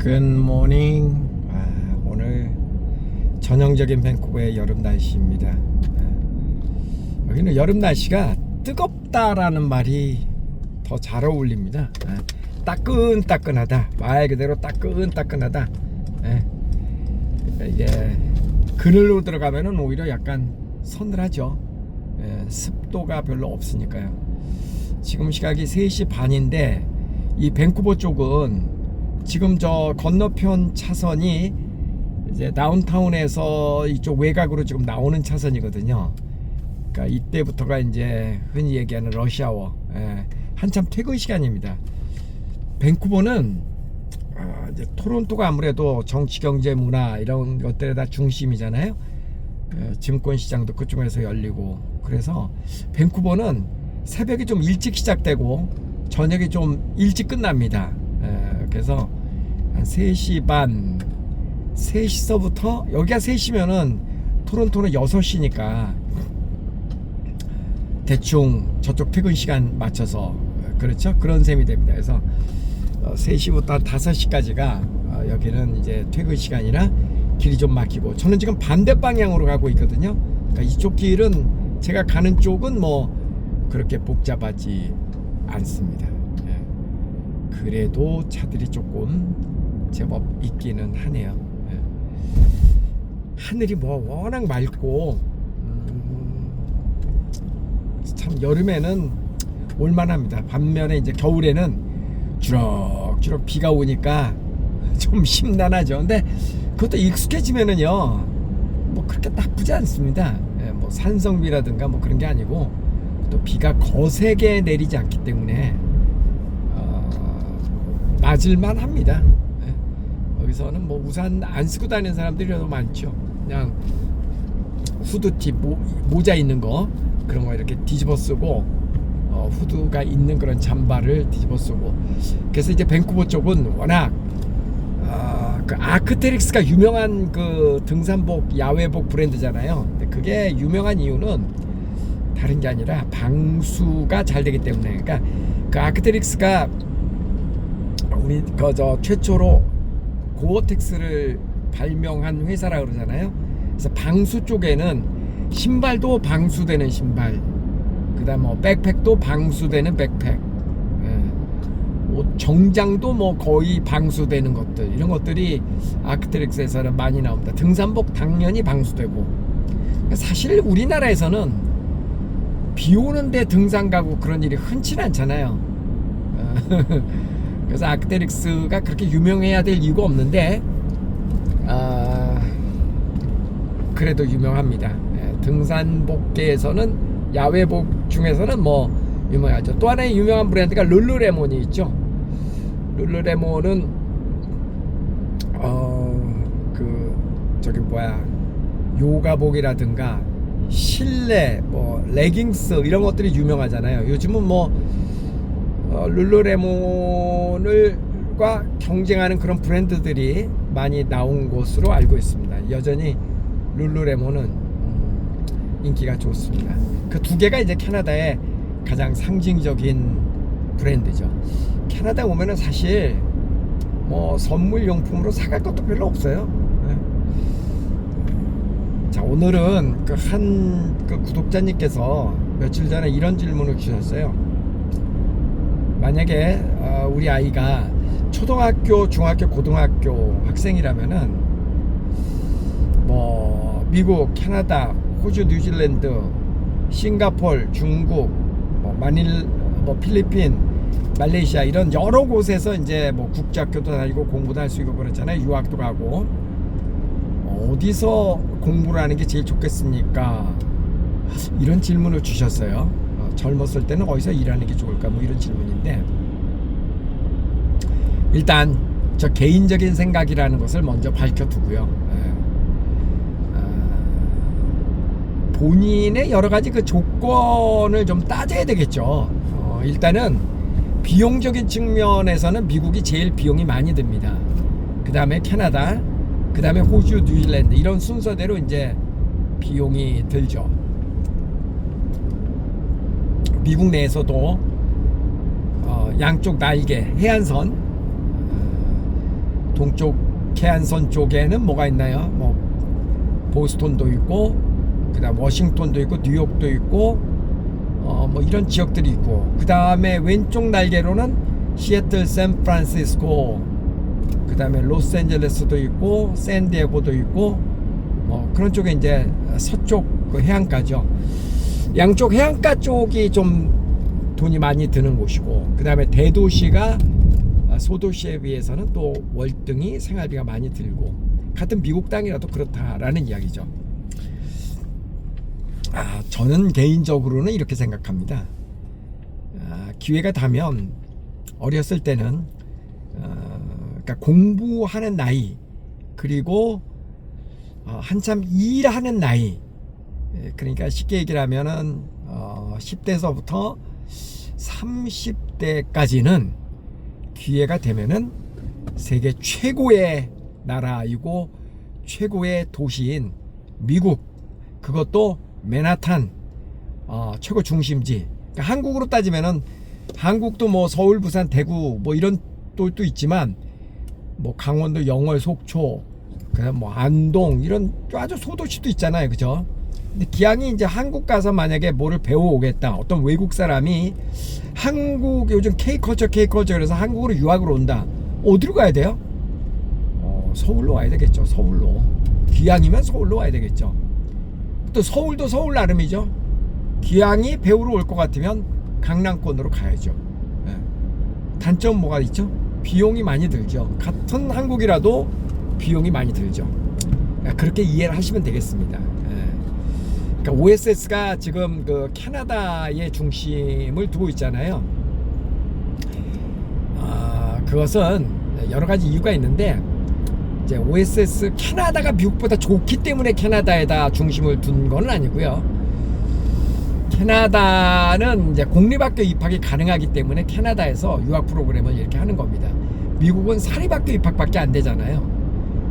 굿모닝. 오늘 전형적인 밴쿠버의 여름 날씨입니다. 여기는 여름 날씨가 뜨겁다라는 말이 더 잘 어울립니다. 따끈따끈하다, 말 그대로 따끈따끈하다. 이게 그늘로 들어가면은 오히려 약간 서늘하죠. 습도가 별로 없으니까요. 지금 시각이 3시 반인데 이 밴쿠버 쪽은 지금 저 건너편 차선이 이제 다운타운에서 이쪽 외곽으로 지금 나오는 차선이거든요. 그러니까 이때부터가 이제 흔히 얘기하는 러시아워, 한참 퇴근 시간입니다. 밴쿠버는 이제 토론토가 아무래도 정치, 경제, 문화 이런 것들에 다 중심이잖아요. 증권 시장도 그쪽에서 열리고, 그래서 밴쿠버는 새벽이 좀 일찍 시작되고 저녁이 좀 일찍 끝납니다. 그래서 한 3시 반, 3시서부터, 여기가 3시면은 토론토는 6시니까 대충 저쪽 퇴근 시간 맞춰서, 그렇죠? 그런 셈이 됩니다. 그래서 3시부터 5시까지가 여기는 이제 퇴근 시간이라 길이 좀 막히고, 저는 지금 반대 방향으로 가고 있거든요. 그러니까 이쪽 길은, 제가 가는 쪽은 뭐 그렇게 복잡하지 않습니다. 그래도 차들이 조금 제법 있기는 하네요. 하늘이 뭐 워낙 맑고, 참 여름에는 올만합니다. 반면에 이제 겨울에는 주럭주럭 비가 오니까 좀 심란하죠. 근데 그것도 익숙해지면은요, 뭐 그렇게 나쁘지 않습니다. 뭐 산성비라든가 뭐 그런 게 아니고, 또 비가 거세게 내리지 않기 때문에 맞을만 합니다. 여기서는 뭐 우산 안 쓰고 다니는 사람들이 너무 많죠. 그냥 후드티, 모자 있는 거, 그런 거 이렇게 뒤집어 쓰고, 후드가 있는 그런 잠바를 뒤집어 쓰고. 그래서 이제 밴쿠버 쪽은 워낙 그 아크테릭스가 유명한 그 등산복, 야외복 브랜드잖아요. 근데 그게 유명한 이유는 다른 게 아니라 방수가 잘 되기 때문에. 그러니까 그 아크테릭스가 우리 저 최초로 고어텍스를 발명한 회사라 그러잖아요. 그래서 방수 쪽에는 신발도 방수되는 신발, 그다음 뭐 백팩도 방수되는 백팩, 옷 정장도 뭐 거의 방수되는 것들, 이런 것들이 아크테릭스에서는 많이 나옵니다. 등산복 당연히 방수되고. 사실 우리나라에서는 비 오는데 등산 가고 그런 일이 흔치는 않잖아요. 그래서 아크테릭스가 그렇게 유명해야 될 이유가 없는데, 그래도 유명합니다. 등산복계에서는, 야외복 중에서는 뭐 유명하죠. 또 하나의 유명한 브랜드가 룰루레몬이 있죠. 룰루레몬은 저기 요가복이라든가 실내 뭐 레깅스 이런 것들이 유명하잖아요. 요즘은 뭐 룰루레몬과 경쟁하는 그런 브랜드들이 많이 나온 것으로 알고 있습니다. 여전히 룰루레몬은 인기가 좋습니다. 그 두 개가 이제 캐나다의 가장 상징적인 브랜드죠. 캐나다 오면은 사실 뭐 선물용품으로 사갈 것도 별로 없어요. 자, 오늘은 그 구독자님께서 며칠 전에 이런 질문을 주셨어요. 만약에 우리 아이가 초등학교, 중학교, 고등학교 학생이라면은 뭐 미국, 캐나다, 호주, 뉴질랜드, 싱가폴, 중국, 뭐 마닐, 뭐 필리핀, 말레이시아 이런 여러 곳에서 이제 뭐 국제학교도 다니고 공부도 할 수 있고 그렇잖아요. 유학도 가고. 어디서 공부를 하는 게 제일 좋겠습니까? 이런 질문을 주셨어요. 젊었을 때는 어디서 일하는 게 좋을까, 뭐 이런 질문인데, 일단 저 개인적인 생각이라는 것을 먼저 밝혀두고요. 본인의 여러 가지 그 조건을 좀 따져야 되겠죠. 일단은 비용적인 측면에서는 미국이 제일 비용이 많이 듭니다. 그 다음에 캐나다, 그 다음에 호주, 뉴질랜드, 이런 순서대로 이제 비용이 들죠. 미국 내에서도 양쪽 날개, 해안선 동쪽 해안선 쪽에는 뭐가 있나요? 뭐 보스턴도 있고, 그다음 워싱턴도 있고, 뉴욕도 있고, 뭐 이런 지역들이 있고, 그 다음에 왼쪽 날개로는 시애틀, 샌프란시스코, 그 다음에 로스앤젤레스도 있고, 샌디에고도 있고, 그런 쪽에 이제 서쪽 그 해안가죠. 양쪽 해안가 쪽이 좀 돈이 많이 드는 곳이고, 그 다음에 대도시가 소도시에 비해서는 또 월등히 생활비가 많이 들고, 같은 미국 땅이라도 그렇다라는 이야기죠. 저는 개인적으로는 이렇게 생각합니다. 기회가 되면 어렸을 때는 그러니까 공부하는 나이, 그리고 한참 일하는 나이, 그러니까 쉽게 얘기를 하면은 10대서부터 30대까지는 기회가 되면은 세계 최고의 나라이고 최고의 도시인 미국, 그것도 맨하탄 최고 중심지. 그러니까 한국으로 따지면은 한국도 뭐 서울, 부산, 대구 뭐 이런 또 있지만, 뭐 강원도 영월, 속초, 그다음 뭐 안동 이런 아주 소도시도 있잖아요, 그죠? 근데 기왕이 이제 한국 가서 만약에 뭐를 배워오겠다, 어떤 외국 사람이 한국 요즘 K컬처 그래서 한국으로 유학을 온다, 어디로 가야 돼요? 서울로 와야 되겠죠. 서울로. 기왕이면 서울로 와야 되겠죠. 또 서울도 서울 나름이죠. 기왕이 배우러 올 것 같으면 강남권으로 가야죠. 단점 뭐가 있죠? 비용이 많이 들죠. 같은 한국이라도 비용이 많이 들죠. 그렇게 이해를 하시면 되겠습니다. 그러니까 OSS가 지금 그 캐나다의 중심을 두고 있잖아요. 그것은 여러 가지 이유가 있는데, 이제 OSS 캐나다가 미국보다 좋기 때문에 캐나다에다 중심을 둔 건 아니고요. 캐나다는 이제 공립학교 입학이 가능하기 때문에 캐나다에서 유학 프로그램을 이렇게 하는 겁니다. 미국은 사립학교 입학밖에 안 되잖아요.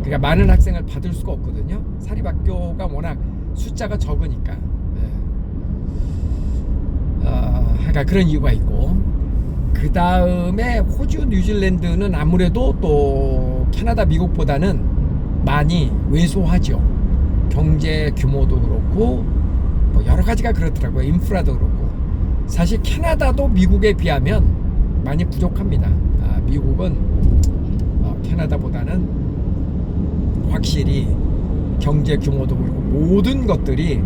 그러니까 많은 학생을 받을 수가 없거든요. 사립학교가 워낙 숫자가 적으니까. 그러니까 그런 이유가 있고, 그 다음에 호주, 뉴질랜드는 아무래도 또 캐나다, 미국보다는 많이 왜소하죠. 경제 규모도 그렇고 뭐 여러 가지가 그렇더라고요. 인프라도 그렇고. 사실 캐나다도 미국에 비하면 많이 부족합니다. 미국은 캐나다보다는 확실히 경제 규모도 그렇고 모든 것들이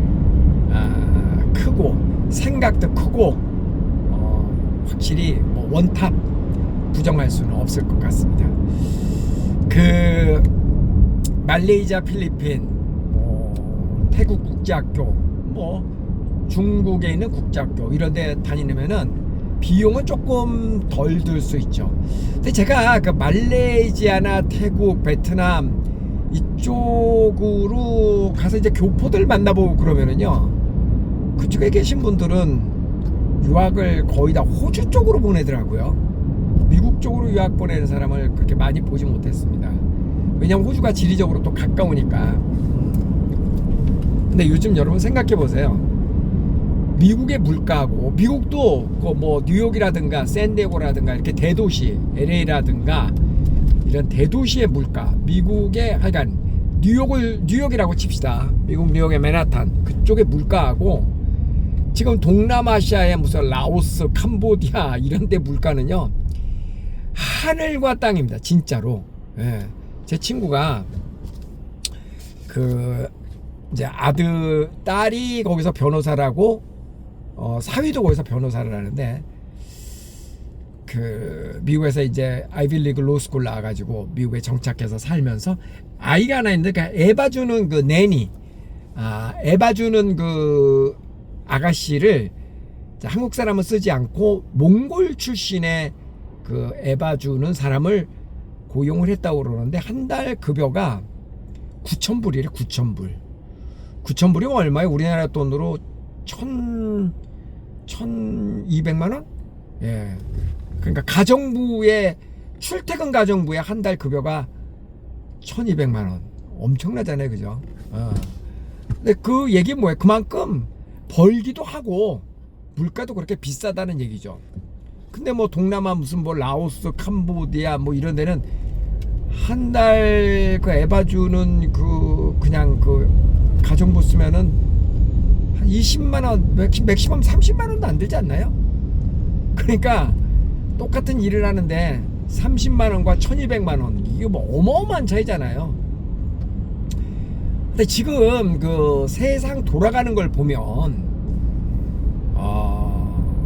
크고 생각도 크고, 확실히 뭐 원탑 부정할 수는 없을 것 같습니다. 그 말레이시아, 필리핀, 뭐 태국 국제학교, 뭐 중국에 있는 국제학교 이런 데 다니면은 비용은 조금 덜 들 수 있죠. 근데 제가 그 말레이시아나 태국, 베트남 이쪽으로 가서 이제 교포들 만나보고 그러면은요, 그쪽에 계신 분들은 유학을 거의 다 호주 쪽으로 보내더라고요. 미국 쪽으로 유학 보내는 사람을 그렇게 많이 보지 못했습니다. 왜냐면 호주가 지리적으로 또 가까우니까. 근데 요즘 여러분 생각해 보세요. 미국의 물가하고, 미국도 그 뭐 뉴욕이라든가 샌디에고라든가 이렇게 대도시, LA라든가 이런 대도시의 물가, 미국의 하여간 뉴욕이라고 칩시다. 미국 뉴욕의 맨하탄 그쪽의 물가하고 지금 동남아시아의 무슨 라오스, 캄보디아 이런 데 물가는요 하늘과 땅입니다. 진짜로. 제 친구가 그 이제 딸이 거기서 변호사라고, 사위도 거기서 변호사를 하는데, 그 미국에서 이제 아이비리그 로스쿨 나와가지고 미국에 정착해서 살면서 아이가 하나 있는데, 그러니까 애 봐주는 그 내니, 애 봐주는 그 아가씨를 한국 사람은 쓰지 않고 몽골 출신의 그 애 봐주는 사람을 고용을 했다고 그러는데, 한 달 급여가 9,000불이래. 9,000불. 9,000불이면 얼마예요? 우리나라 돈으로 1,200만 원? 예. 그러니까 출퇴근 가정부의 한 달 급여가 1,200만 원. 엄청나잖아요, 그죠? 근데 그 얘기 뭐예요? 그만큼 벌기도 하고 물가도 그렇게 비싸다는 얘기죠. 근데 뭐 동남아 무슨 뭐 라오스, 캄보디아 뭐 이런 데는 한 달 그 에바주는 그냥 그 가정부 쓰면은 한 20만 원, 맥시멈 30만 원도 안 들지 않나요? 그러니까 똑같은 일을 하는데 30만 원과 1200만 원, 이게 뭐 어마어마한 차이잖아요. 근데 지금 그 세상 돌아가는 걸 보면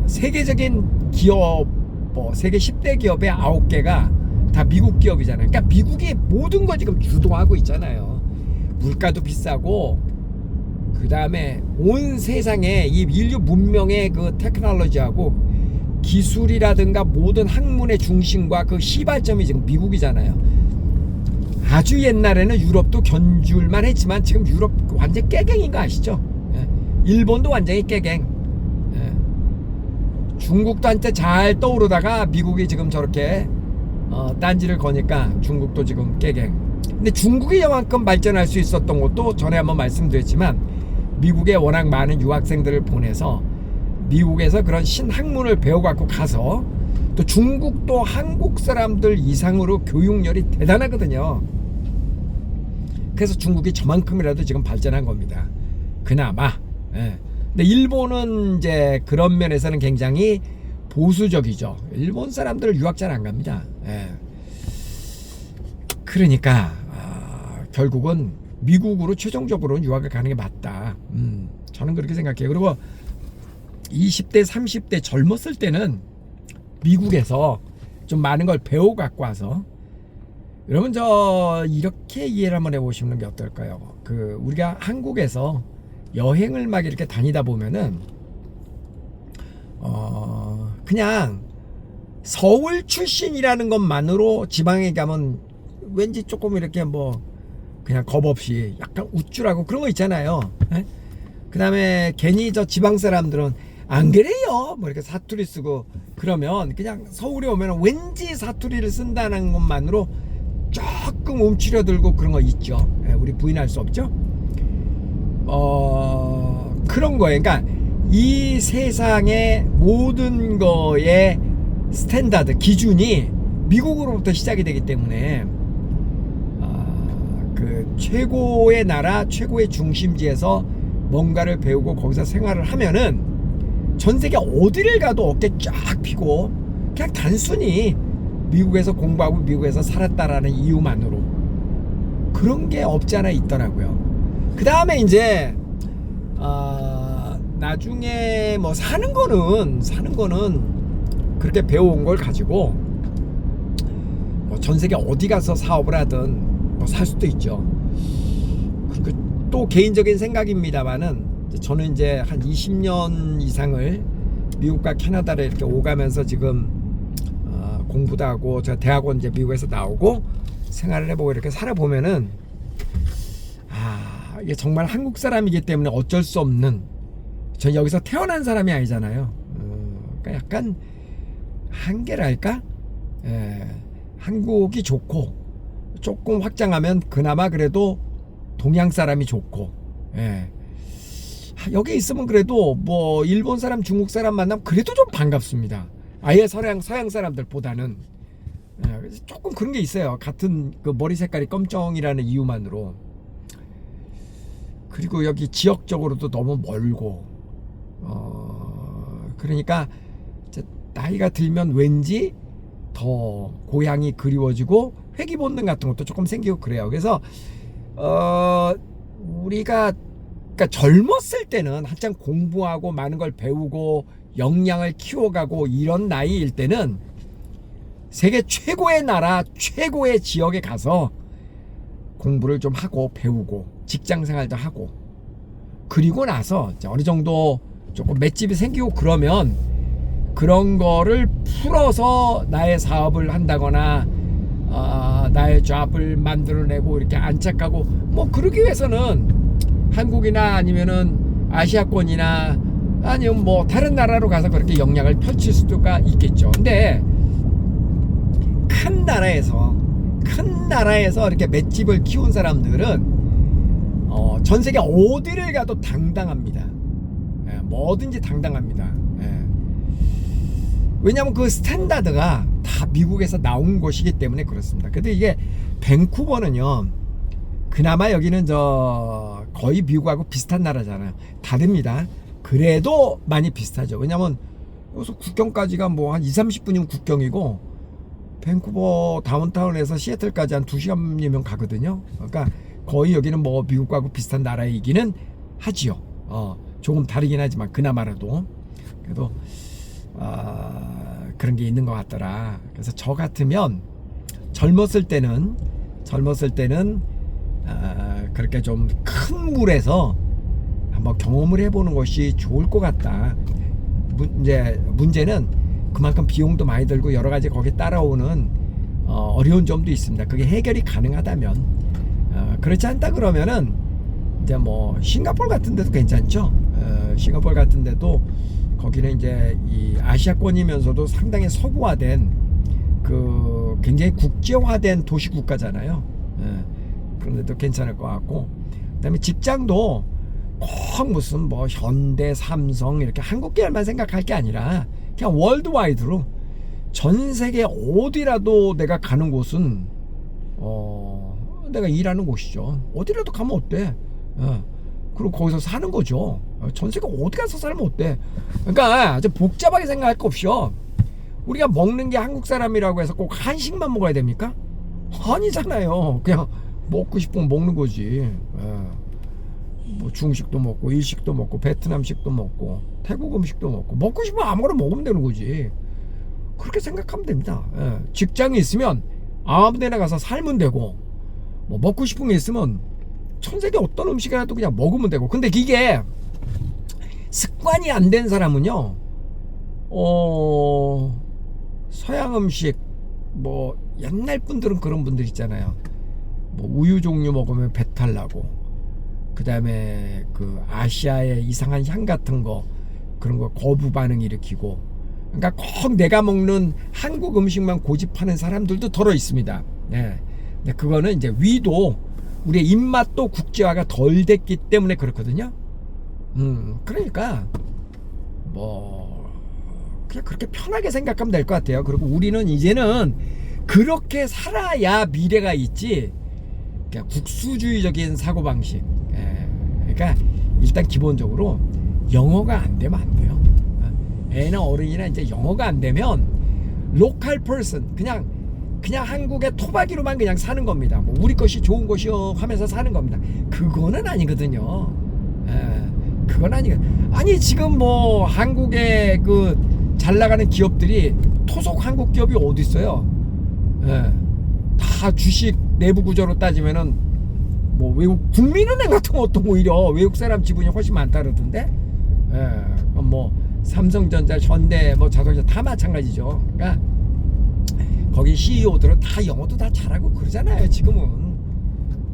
세계적인 기업, 세계 10대 기업의 9개가 다 미국 기업이잖아요. 그러니까 미국이 모든 거 지금 주도하고 있잖아요. 물가도 비싸고, 그 다음에 온 세상에 이 인류 문명의 그 테크놀로지하고 기술이라든가 모든 학문의 중심과 그 시발점이 지금 미국이잖아요. 아주 옛날에는 유럽도 견줄만 했지만 지금 유럽 완전 깨갱인 거 아시죠? 일본도 완전히 깨갱. 중국도 한때 잘 떠오르다가 미국이 지금 저렇게 딴지를 거니까 중국도 지금 깨갱. 근데 중국이 이만큼 발전할 수 있었던 것도 전에 한번 말씀드렸지만 미국에 워낙 많은 유학생들을 보내서 미국에서 그런 신학문을 배워갖고 가서, 또 중국도 한국 사람들 이상으로 교육열이 대단하거든요. 그래서 중국이 저만큼이라도 지금 발전한 겁니다. 그나마. 근데 일본은 이제 그런 면에서는 굉장히 보수적이죠. 일본 사람들 유학 잘 안 갑니다. 그러니까 결국은 미국으로 최종적으로 유학을 가는 게 맞다. 저는 그렇게 생각해요. 그리고 20대 30대 젊었을 때는 미국에서 좀 많은 걸 배워 갖고 와서, 여러분 저 이렇게 이해를 한번 해보시는 게 어떨까요? 우리가 한국에서 여행을 막 이렇게 다니다 보면은 그냥 서울 출신이라는 것만으로 지방에 가면 왠지 조금 이렇게 뭐 그냥 겁 없이 약간 우쭐하고 그런 거 있잖아요. 그 다음에 괜히 저 지방 사람들은 안 그래요 뭐 이렇게 사투리 쓰고 그러면, 그냥 서울에 오면 왠지 사투리를 쓴다는 것만으로 조금 움츠려들고 그런 거 있죠. 우리 부인할 수 없죠. 그런 거예요. 그러니까 이 세상의 모든 거의 스탠다드, 기준이 미국으로부터 시작이 되기 때문에 그 최고의 나라, 최고의 중심지에서 뭔가를 배우고 거기서 생활을 하면은 전 세계 어디를 가도 어깨 쫙 펴고 그냥 단순히 미국에서 공부하고 미국에서 살았다라는 이유만으로 그런 게 없지 않아 있더라고요. 그 다음에 이제 나중에 뭐 사는 거는 그렇게 배워온 걸 가지고 뭐 전 세계 어디 가서 사업을 하든 뭐 살 수도 있죠. 그리고 또 개인적인 생각입니다만은, 저는 이제 한 20년 이상을 미국과 캐나다를 이렇게 오가면서 지금 공부도 하고, 제가 대학원 이제 미국에서 나오고 생활을 해보고 이렇게 살아보면은 이게 정말 한국 사람이기 때문에 어쩔 수 없는, 전 여기서 태어난 사람이 아니잖아요. 그러니까 약간 한계랄까? 한국이 좋고, 조금 확장하면 그나마 그래도 동양 사람이 좋고, 여기 있으면 그래도 뭐 일본 사람, 중국 사람 만나면 그래도 좀 반갑습니다. 아예 서양 사람들보다는. 조금 그런 게 있어요. 같은 그 머리 색깔이 검정이라는 이유만으로. 그리고 여기 지역적으로도 너무 멀고, 그러니까 나이가 들면 왠지 더 고향이 그리워지고 회귀 본능 같은 것도 조금 생기고 그래요. 그래서 우리가 그러니까 젊었을 때는 한창 공부하고 많은 걸 배우고 역량을 키워가고 이런 나이일 때는 세계 최고의 나라, 최고의 지역에 가서 공부를 좀 하고 배우고 직장 생활도 하고, 그리고 나서 어느 정도 조금 맷집이 생기고 그러면 그런 거를 풀어서 나의 사업을 한다거나 나의 잡을 만들어내고 이렇게 안착하고, 뭐 그러기 위해서는 한국이나 아니면은 아시아권이나 아니면 뭐 다른 나라로 가서 그렇게 역량을 펼칠 수가 있겠죠. 근데 큰 나라에서 이렇게 맷집을 키운 사람들은 전 세계 어디를 가도 당당합니다. 뭐든지 당당합니다. 왜냐하면 그 스탠다드가 다 미국에서 나온 곳이기 때문에 그렇습니다. 근데 이게 밴쿠버는요, 그나마 여기는 저 거의 미국하고 비슷한 나라잖아요. 다릅니다. 그래도 많이 비슷하죠. 왜냐면 여기서 국경까지가 뭐 한 20-30분이면 국경이고, 밴쿠버 다운타운에서 시애틀까지 한 2시간이면 가거든요. 그러니까 거의 여기는 뭐 미국하고 비슷한 나라이기는 하지요. 조금 다르긴 하지만 그나마라도 그래도 그런 게 있는 것 같더라. 그래서 저 같으면 젊었을 때는 그렇게 좀 큰 물에서 한번 경험을 해보는 것이 좋을 것 같다. 문제는 그만큼 비용도 많이 들고 여러 가지 거기에 따라오는 어려운 점도 있습니다. 그게 해결이 가능하다면, 그렇지 않다 그러면은 이제 뭐 싱가포르 같은 데도 괜찮죠. 싱가포르 같은 데도 거기는 이제 이 아시아권이면서도 상당히 서구화된 그 굉장히 국제화된 도시 국가잖아요. 그런데도 괜찮을 것 같고, 그다음에 직장도 꼭 무슨 뭐 현대, 삼성 이렇게 한국 계열만 생각할 게 아니라 그냥 월드와이드로 전 세계 어디라도 내가 가는 곳은 내가 일하는 곳이죠. 어디라도 가면 어때? 그리고 거기서 사는 거죠. 전 세계 어디 가서 살면 어때? 그러니까 아주 복잡하게 생각할 거 없이요. 우리가 먹는 게 한국 사람이라고 해서 꼭 한식만 먹어야 됩니까? 아니잖아요. 그냥 먹고 싶으면 먹는 거지. 뭐 중식도 먹고 일식도 먹고 베트남식도 먹고 태국 음식도 먹고 싶으면 아무거나 먹으면 되는 거지. 그렇게 생각하면 됩니다. 직장이 있으면 아무 데나 가서 살면 되고, 뭐 먹고 싶은 게 있으면 천세계 어떤 음식이라도 그냥 먹으면 되고. 근데 이게 습관이 안 된 사람은요, 서양 음식, 뭐 옛날 분들은 그런 분들 있잖아요. 뭐 우유 종류 먹으면 배탈 나고, 그 다음에 그 아시아의 이상한 향 같은 거, 그런 거 거부 반응 일으키고, 그러니까 꼭 내가 먹는 한국 음식만 고집하는 사람들도 덜어 있습니다. 네. 근데 그거는 이제 위도 우리의 입맛도 국제화가 덜 됐기 때문에 그렇거든요. 그러니까 뭐 그냥 그렇게 편하게 생각하면 될 것 같아요. 그리고 우리는 이제는 그렇게 살아야 미래가 있지, 그냥 국수주의적인 사고방식. 그러니까 일단 기본적으로 영어가 안 되면 안 돼요. 애나 어른이나 이제 영어가 안 되면 로컬 퍼슨, 그냥 한국의 토박이로만 그냥 사는 겁니다. 뭐 우리 것이 좋은 것이요 하면서 사는 겁니다. 그거는 아니거든요. 그건 아니 지금 뭐 한국의 그 잘 나가는 기업들이 토속 한국 기업이 어디 있어요? 다 주식 내부 구조로 따지면은 뭐 외국 국민은행 같은 것도 오히려 외국 사람 지분이 훨씬 많다 그러던데. 뭐 삼성전자, 현대, 뭐 자동차 다 마찬가지죠. 그러니까 거기 CEO들은 다 영어도 다 잘하고 그러잖아요. 지금은.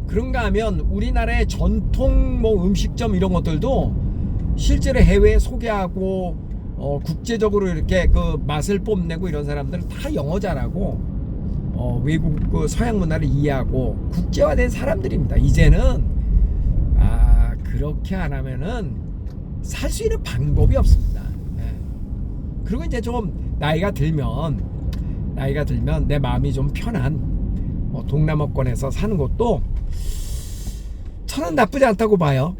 그런가 하면 우리나라의 전통 뭐 음식점 이런 것들도 실제로 해외에 소개하고 국제적으로 이렇게 그 맛을 뽐내고 이런 사람들은 다 영어 잘하고 외국 그 서양 문화를 이해하고 국제화된 사람들입니다. 이제는 그렇게 안 하면은 살 수 있는 방법이 없습니다. 그리고 이제 좀 나이가 들면 내 마음이 좀 편한 동남아권에서 사는 것도 저는 나쁘지 않다고 봐요.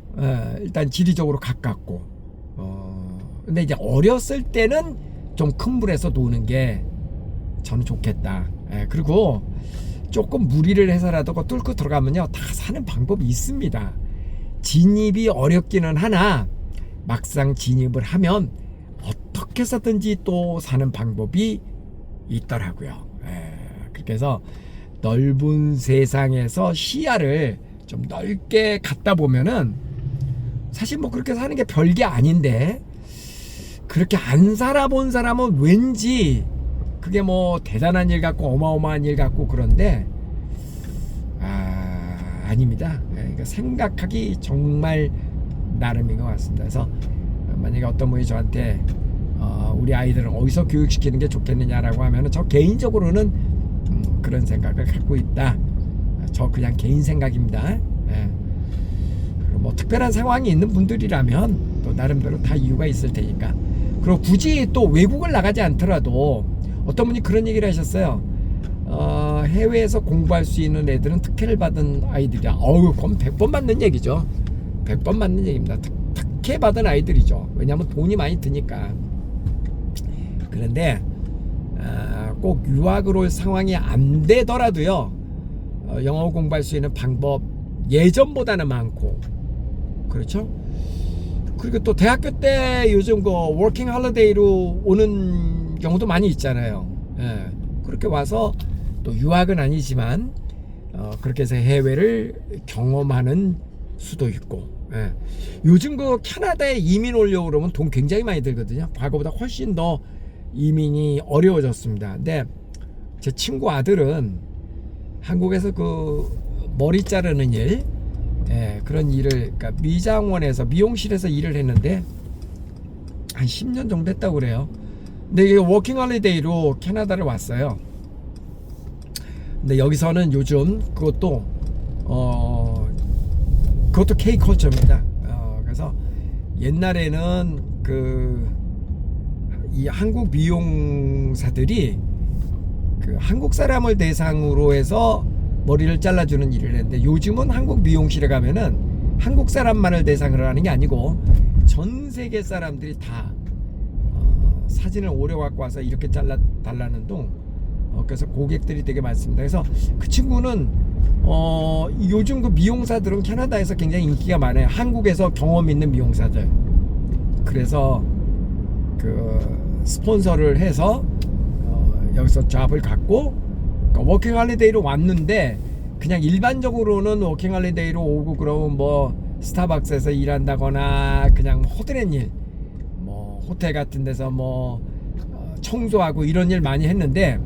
일단 지리적으로 가깝고. 근데 이제 어렸을 때는 좀 큰 물에서 노는 게 저는 좋겠다. 그리고 조금 무리를 해서라도 뚫고 들어가면요, 다 사는 방법이 있습니다. 진입이 어렵기는 하나 막상 진입을 하면 어떻게 해서든지 또 사는 방법이 있더라고요. 그렇게 해서 넓은 세상에서 시야를 좀 넓게 갖다 보면은 사실 뭐 그렇게 사는 게 별게 아닌데, 그렇게 안 살아본 사람은 왠지 그게 뭐 대단한 일 같고 어마어마한 일 같고 그런데 아닙니다. 그러니까 생각하기 정말 나름인 것 같습니다. 그래서 만약에 어떤 분이 저한테 우리 아이들은 어디서 교육시키는 게 좋겠느냐라고 하면은 저 개인적으로는 그런 생각을 갖고 있다. 저 그냥 개인 생각입니다. 그리고 뭐 특별한 상황이 있는 분들이라면 또 나름대로 다 이유가 있을 테니까. 그리고 굳이 또 외국을 나가지 않더라도 어떤 분이 그런 얘기를 하셨어요. 해외에서 공부할 수 있는 애들은 특혜를 받은 아이들이야. 그럼 100번 맞는 얘기죠. 100번 맞는 얘기입니다. 특혜 받은 아이들이죠. 왜냐하면 돈이 많이 드니까. 그런데 꼭 유학으로 올 상황이 안 되더라도요, 영어 공부할 수 있는 방법 예전보다는 많고, 그렇죠? 그리고 또 대학교 때 요즘 그 워킹 홀리데이로 오는 경우도 많이 있잖아요. 예, 그렇게 와서 또 유학은 아니지만 그렇게 해서 해외를 경험하는 수도 있고. 예. 요즘 그 캐나다에 이민 오려고 그러면 돈 굉장히 많이 들거든요. 과거보다 훨씬 더 이민이 어려워졌습니다. 근데 제 친구 아들은 한국에서 그 머리 자르는 일, 그런 일을, 그러니까 미장원에서 미용실에서 일을 했는데 한 10년 정도 했다고 그래요. 근데 이게 워킹 홀리데이로 캐나다를 왔어요. 근데 여기서는 요즘 그것도 K컬처입니다. 그래서 옛날에는 이 한국 미용사들이 그 한국 사람을 대상으로 해서 머리를 잘라주는 일을 했는데, 요즘은 한국 미용실에 가면은 한국 사람만을 대상으로 하는 게 아니고 전 세계 사람들이 다 사진을 오려 갖고 와서 이렇게 잘라달라는 둥. 그래서 고객들이 되게 많습니다. 그래서 그 친구는 요즘 그 미용사들은 캐나다에서 굉장히 인기가 많아요. 한국에서 경험 있는 미용사들. 그래서 그 스폰서를 해서 여기서 잡을 갖고, 그러니까 워킹 홀리데이로 왔는데, 그냥 일반적으로는 워킹 홀리데이로 오고 그러면 뭐 스타벅스에서 일한다거나 그냥 호텔의 일, 뭐 호텔 같은 데서 뭐 청소하고 이런 일 많이 했는데,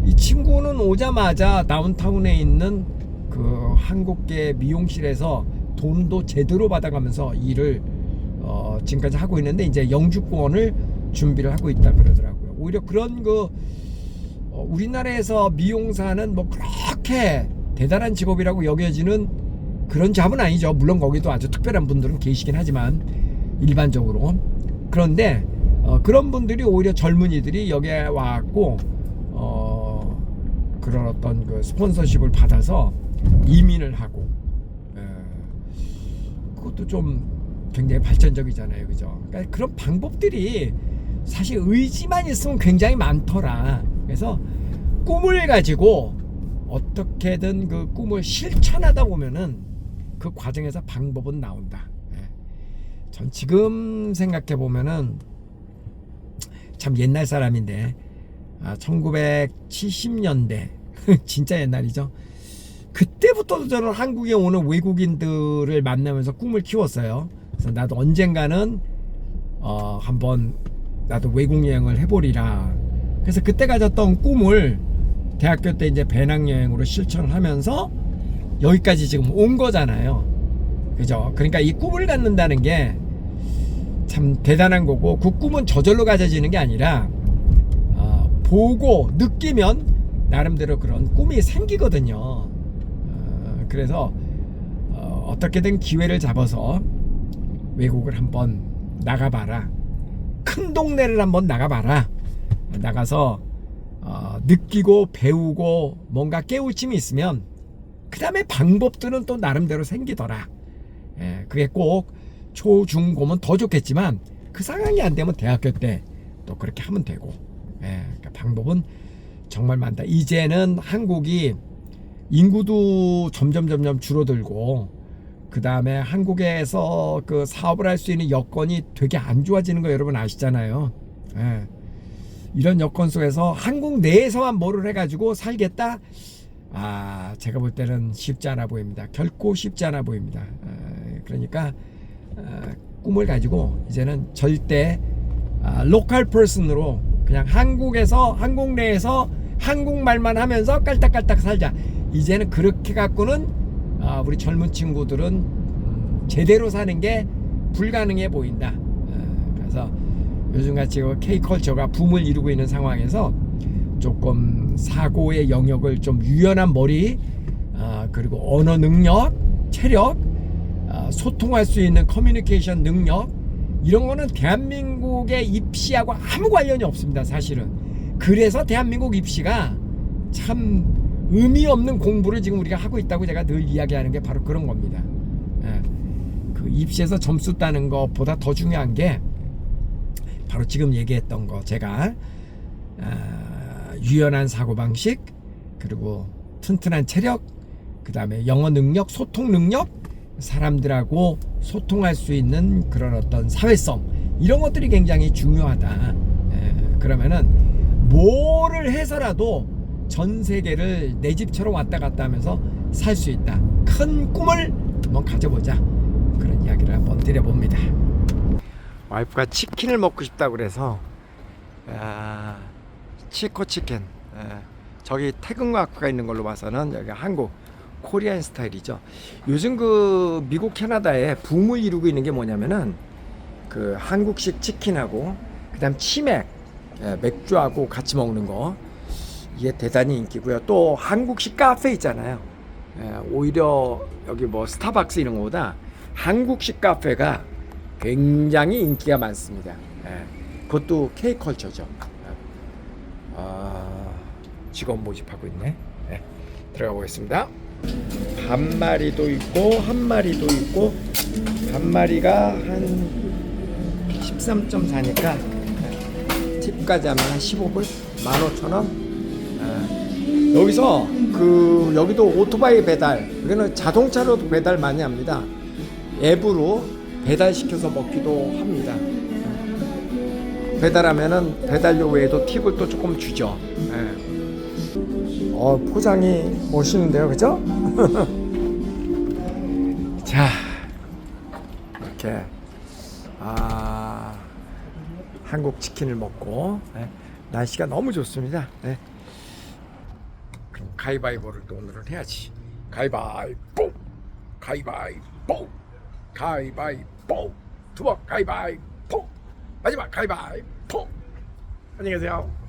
이 친구는 오자마자 다운타운에 있는 그 한국계 미용실에서 돈도 제대로 받아가면서 일을 지금까지 하고 있는데, 이제 영주권을 준비를 하고 있다 그러더라고요. 오히려 그런 우리나라에서 미용사는 뭐 그렇게 대단한 직업이라고 여겨지는 그런 잡은 아니죠. 물론 거기도 아주 특별한 분들은 계시긴 하지만 일반적으로. 그런데 그런 분들이 오히려 젊은이들이 여기에 와갖고 그런 어떤 그 스폰서십을 받아서 이민을 하고, 그것도 좀 굉장히 발전적이잖아요, 그죠? 그러니까 그런 방법들이 사실 의지만 있으면 굉장히 많더라. 그래서 꿈을 가지고 어떻게든 그 꿈을 실천하다 보면은 그 과정에서 방법은 나온다. 전 지금 생각해 보면은 참 옛날 사람인데, 1970년대 진짜 옛날이죠. 그때부터 저는 한국에 오는 외국인들을 만나면서 꿈을 키웠어요. 그래서 나도 언젠가는 한번 나도 외국 여행을 해보리라. 그래서 그때 가졌던 꿈을 대학교 때 이제 배낭여행으로 실천하면서 여기까지 지금 온 거잖아요. 그죠? 그러니까 이 꿈을 갖는다는 게 참 대단한 거고, 그 꿈은 저절로 가져지는 게 아니라 보고 느끼면 나름대로 그런 꿈이 생기거든요. 그래서 어떻게든 기회를 잡아서 외국을 한번 나가봐라. 큰 동네를 한번 나가봐라. 나가서 느끼고 배우고 뭔가 깨우침이 있으면 그 다음에 방법들은 또 나름대로 생기더라. 그게 꼭 초, 중, 고면 더 좋겠지만 그 상황이 안 되면 대학교 때 또 그렇게 하면 되고. 그러니까 방법은 정말 많다. 이제는 한국이 인구도 점점 줄어들고, 그 다음에 한국에서 그 사업을 할 수 있는 여건이 되게 안 좋아지는 거 여러분 아시잖아요. 이런 여건 속에서 한국 내에서만 뭐를 해가지고 살겠다? 제가 볼 때는 쉽지 않아 보입니다. 결코 쉽지 않아 보입니다. 그러니까 꿈을 가지고 이제는 절대 로컬 퍼슨으로 그냥 한국에서, 한국 내에서 한국말만 하면서 깔딱깔딱 살자. 이제는 그렇게 갖고는 우리 젊은 친구들은 제대로 사는 게 불가능해 보인다. 그래서 요즘같이 K컬처가 붐을 이루고 있는 상황에서 조금 사고의 영역을 좀 유연한 머리, 그리고 언어 능력, 체력, 소통할 수 있는 커뮤니케이션 능력, 이런 거는 대한민국의 입시하고 아무 관련이 없습니다, 사실은. 그래서 대한민국 입시가 참 의미 없는 공부를 지금 우리가 하고 있다고 제가 늘 이야기하는 게 바로 그런 겁니다. 예. 그 입시에서 점수 따는 것보다 더 중요한 게 바로 지금 얘기했던 거, 제가 유연한 사고방식, 그리고 튼튼한 체력, 그 다음에 영어 능력, 소통 능력, 사람들하고 소통할 수 있는 그런 어떤 사회성, 이런 것들이 굉장히 중요하다. 그러면은 뭐를 해서라도 전 세계를 내 집처럼 왔다 갔다 하면서 살 수 있다. 큰 꿈을 한번 가져보자. 그런 이야기를 한번 드려봅니다. 와이프가 치킨을 먹고 싶다고 그래서 치코 치킨, 저기 태극마크가 있는 걸로 봐서는 여기 한국 코리안 스타일이죠. 요즘 그 미국 캐나다에 붐을 이루고 있는 게 뭐냐면은 그 한국식 치킨하고 그다음 치맥, 맥주하고 같이 먹는 거, 이게 대단히 인기고요. 또 한국식 카페 있잖아요. 오히려 여기 뭐 스타벅스 이런 거보다 한국식 카페가 굉장히 인기가 많습니다. 그것도 K컬처죠. 직원 모집하고 있네. 들어가 보겠습니다. 반 마리도 있고 한 마리도 있고, 반 마리가 한 13.4니까 팁까지 하면 한 15불, 15,000원. 여기서 그 여기도 오토바이 배달, 여기는 자동차로도 배달 많이 합니다. 앱으로 배달시켜서 먹기도 합니다. 배달하면은 배달료 외에도 팁을 또 조금 주죠. 포장이 멋있는데요, 그죠? 자, 이렇게 한국 치킨을 먹고 날씨가 너무 좋습니다. 그럼 가위바위보를 또 오늘은 해야지. 가위바위보, 가위바위보, 가위바위보, 두 번 가위바위보, 마지막 가위바위보. 안녕히 계세요.